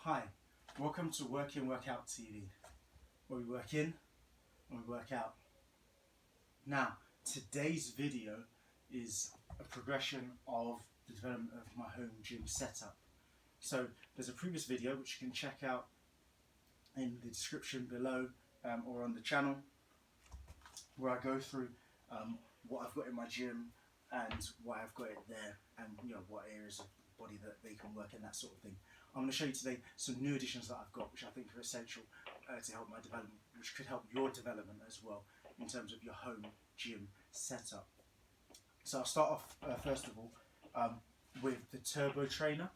Hi, welcome to Work In, Work Out TV, where we work in and we work out. Now, today's video is a progression of the development of my home gym setup. So there's a previous video which you can check out in the description below or on the channel, where I go through what I've got in my gym and why I've got it there, and what areas of the body that they can work in, that sort of thing. I'm going to show you today some new additions that I've got, which I think are essential to help my development, which could help your development as well in terms of your home gym setup. So I'll start off first of all with the Turbo Trainer.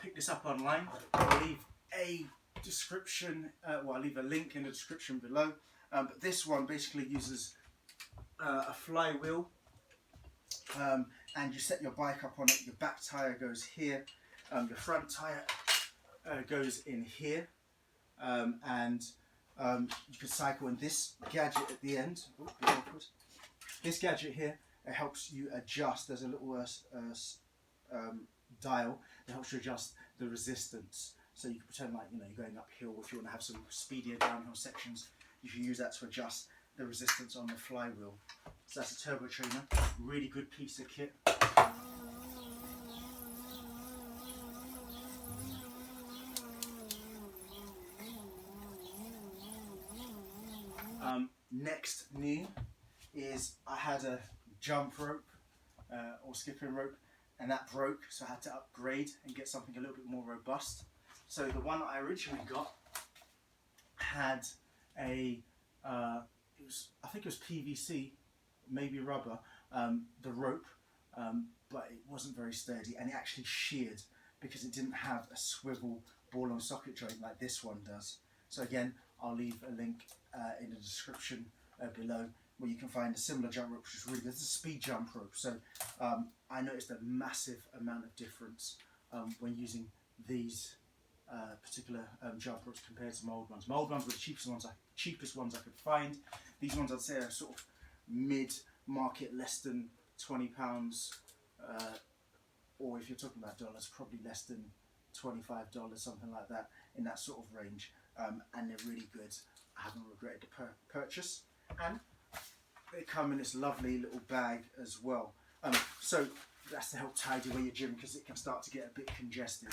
Pick this up online. I'll leave a description, I'll leave a link in the description below. But this one basically uses a flywheel, and you set your bike up on it. Your back tyre goes here, your front tyre goes in here, and you can cycle in this gadget at the end. This gadget here, it helps you adjust. There's a little dial that helps you adjust the resistance. So you can pretend like you're going uphill. If you want to have some speedier downhill sections, you can use that to adjust the resistance on the flywheel. So that's a Turbo Trainer, really good piece of kit. Next new is I had a jump rope or skipping rope, and that broke, so I had to upgrade and get something a little bit more robust. So the one that I originally got had a I think it was PVC, maybe rubber, the rope, but it wasn't very sturdy, and it actually sheared because it didn't have a swivel ball and socket joint like this one does. So again, I'll leave a link in the description below, where you can find a similar jump rope, which is really good. It's a speed jump rope, so I noticed a massive amount of difference when using these particular jump ropes compared to my old ones. My old ones were the cheapest ones I could find. These ones I'd say are sort of mid-market, less than £20, or if you're talking about dollars, probably less than $25, something like that, in that sort of range. And they're really good. I haven't regretted the purchase, and they come in this lovely little bag as well. So that's to help tidy away your gym, because it can start to get a bit congested.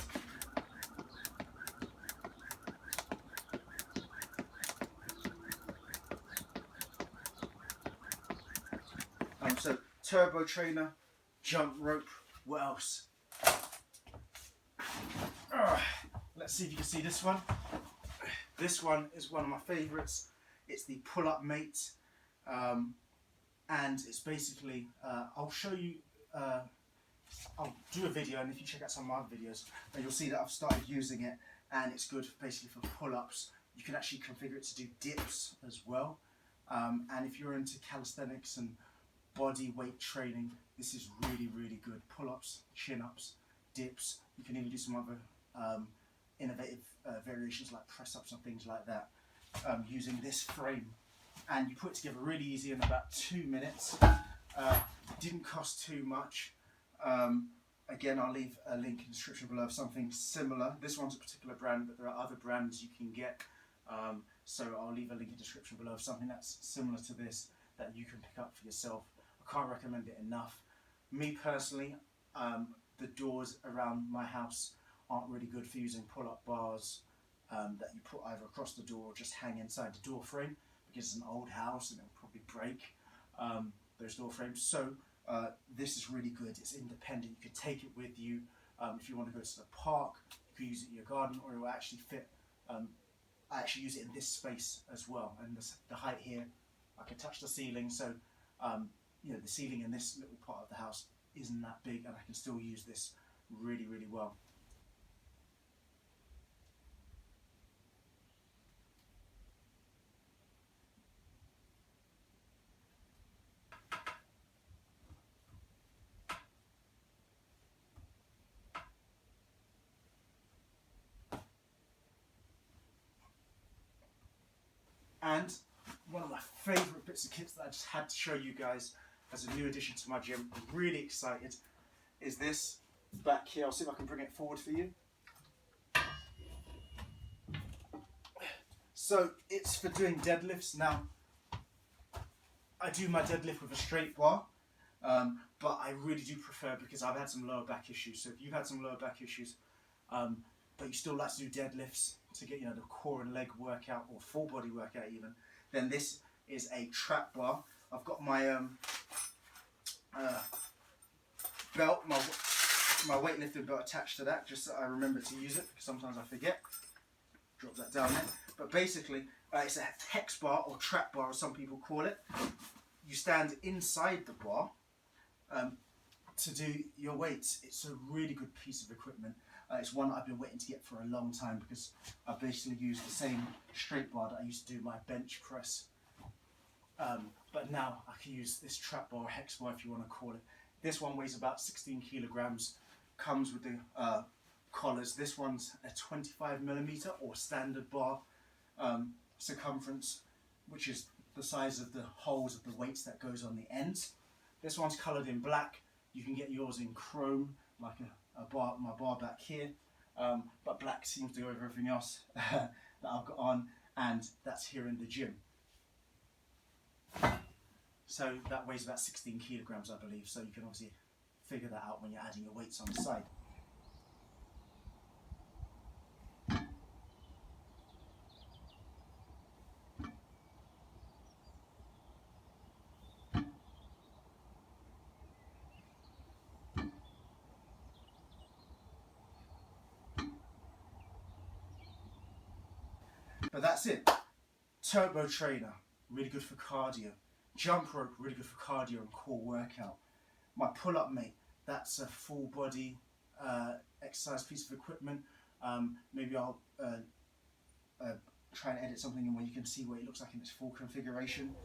So Turbo Trainer, jump rope. What else? Let's see if you can see this one. This one is one of my favourites. It's the pull-up mate, and it's basically, I'll show you, I'll do a video, and if you check out some of my other videos, you'll see that I've started using it, and it's good basically for pull-ups. You can actually configure it to do dips as well, and if you're into calisthenics and body weight training, this is really, really good. Pull-ups, chin-ups, dips. You can even do some other innovative variations like press-ups and things like that using this frame. And you put it together really easy in about 2 minutes. Didn't cost too much. Again, I'll leave a link in the description below of something similar. This one's a particular brand, but there are other brands you can get. So I'll leave a link in the description below of something that's similar to this that you can pick up for yourself. I can't recommend it enough. Me personally, the doors around my house aren't really good for using pull-up bars that you put either across the door or just hang inside the door frame, because it's an old house and it'll probably break those door frames. So this is really good. It's independent. You can take it with you if you want to go to the park. You can use it in your garden, or it will actually fit. I actually use it in this space as well, and the height here, I can touch the ceiling. So the ceiling in this little part of the house isn't that big, and I can still use this really, really well. And one of my favourite bits of kits that I just had to show you guys as a new addition to my gym, I'm really excited, is this back here. I'll see if I can bring it forward for you. So it's for doing deadlifts. Now, I do my deadlift with a straight bar, but I really do prefer, because I've had some lower back issues. So if you've had some lower back issues, but you still like to do deadlifts to get, you know, the core and leg workout, or full body workout even, then this is a trap bar. I've got my belt, my weightlifting belt attached to that, just so I remember to use it, because sometimes I forget. Drop that down there. But basically, it's a hex bar, or trap bar as some people call it. You stand inside the bar to do your weights. It's a really good piece of equipment. It's one that I've been waiting to get for a long time, because I basically use the same straight bar that I used to do my bench press. But now I can use this trap bar, or hex bar if you want to call it. This one weighs about 16 kilograms, comes with the collars. This one's a 25mm or standard bar circumference, which is the size of the holes of the weights that goes on the ends. This one's coloured in black. You can get yours in chrome, like my bar back here, but black seems to go over everything else that I've got on, and that's here in the gym. So that weighs about 16 kilograms, I believe, so you can obviously figure that out when you're adding your weights on the side. But that's it. Turbo trainer, really good for cardio. Jump rope, really good for cardio and core workout. My pull-up mate, that's a full body exercise piece of equipment. Maybe I'll try and edit something in where you can see what it looks like in its full configuration.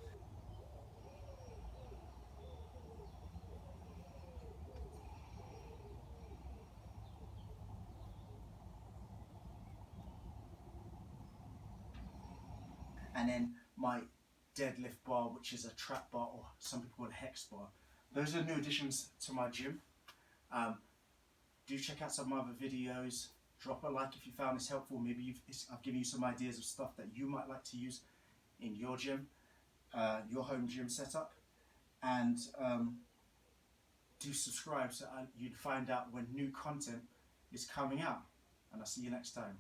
And then my deadlift bar, which is a trap bar, or some people call it a hex bar. Those are new additions to my gym. Do check out some of my other videos. Drop a like if you found this helpful. Maybe I've given you some ideas of stuff that you might like to use in your gym, your home gym setup. And do subscribe so you'd find out when new content is coming out. And I'll see you next time.